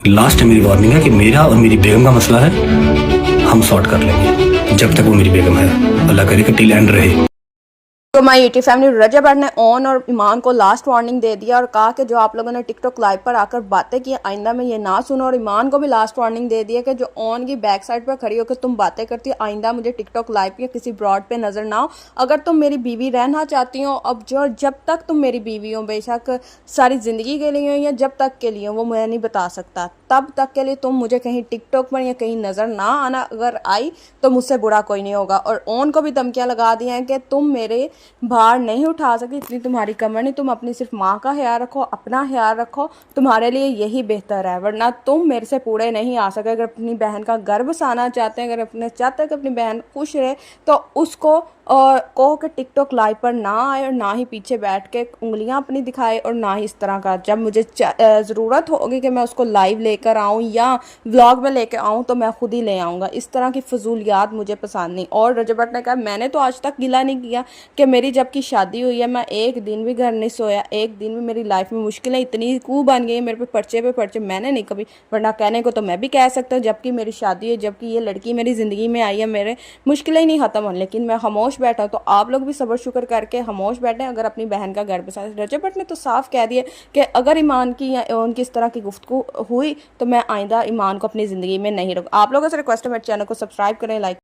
Last मेरी warning है कि मेरा और मेरी बेगम का मसला है, हम सॉर्ट कर लेंगे जब तक वो मेरी बेगम है। अल्लाह करे कि टिल एंड रहे। तो माई यूट्यूब फैमिली, रजब भट्ट ने ओन और ईमान को लास्ट वार्निंग दे दिया और कहा कि जो आप लोगों ने टिकटॉक लाइव पर आकर बातें की आइंदा में ये ना सुनो। और ईमान को भी लास्ट वार्निंग दे दिया कि जो ओन की बैक साइड पर खड़ी होकर तुम बातें करती हो, आइंदा मुझे टिकटॉक लाइव या किसी ब्रॉड पे नजर ना हो। अगर तुम मेरी बीवी रहना चाहती हो, अब जो जब तक तुम मेरी बीवी हो, बेशक सारी ज़िंदगी के लिए हो या जब तक के लिए हो, वो मैं नहीं बता सकता, तब तक के लिए तुम मुझे कहीं टिकटॉक पर या कहीं नज़र ना आना। अगर आई तो मुझसे बुरा कोई नहीं होगा। और ओन को भी धमकियाँ लगा दी हैं कि तुम मेरे भार नहीं उठा सकती, इतनी तुम्हारी कमर नहीं, तुम अपनी सिर्फ माँ का ख्याल रखो, अपना ख्याल रखो, तुम्हारे लिए यही बेहतर है, वरना तुम मेरे से पूरे नहीं आ सके। अगर अपनी बहन का गर्भ बसाना चाहते हैं, अगर अपने चाहते हैं कि अपनी बहन खुश रहे, तो उसको और कहो कि टिकटॉक लाइव पर ना आए और ना ही पीछे बैठ के उंगलियां अपनी दिखाए और ना ही इस तरह का। जब मुझे ज़रूरत होगी कि मैं उसको लाइव लेकर आऊँ या व्लॉग में लेकर आऊँ तो मैं खुद ही ले आऊँगा। इस तरह की फजूलियात मुझे पसंद नहीं। और रजब भट्ट ने कहा मैंने तो आज तक गिला नहीं किया कि मेरी जबकि शादी हुई है मैं एक दिन भी घर नहीं सोया, एक दिन भी मेरी लाइफ में मुश्किलें इतनी कू बन गई मेरे पे पर्चे मैंने नहीं कभी। वरना कहने को तो मैं भी कह सकता हूँ जबकि मेरी शादी है, जबकि ये लड़की मेरी ज़िंदगी में आई है, मेरे मुश्किलें ही नहीं ख़त्म होने, लेकिन मैं खामोश बैठा हूँ। तो आप लोग भी सब्र शुक्र करके खामोश बैठे अगर अपनी बहन का घर बसा। रजब भट्ट ने तो साफ कह दिया कि अगर ईमान की या उनकी इस तरह की गुफ्तगू हुई तो मैं आइंदा ईमान को अपनी ज़िंदगी में नहीं रखूँ। आप लोगों से रिक्वेस्ट है मेरे चैनल को सब्सक्राइब करें, लाइक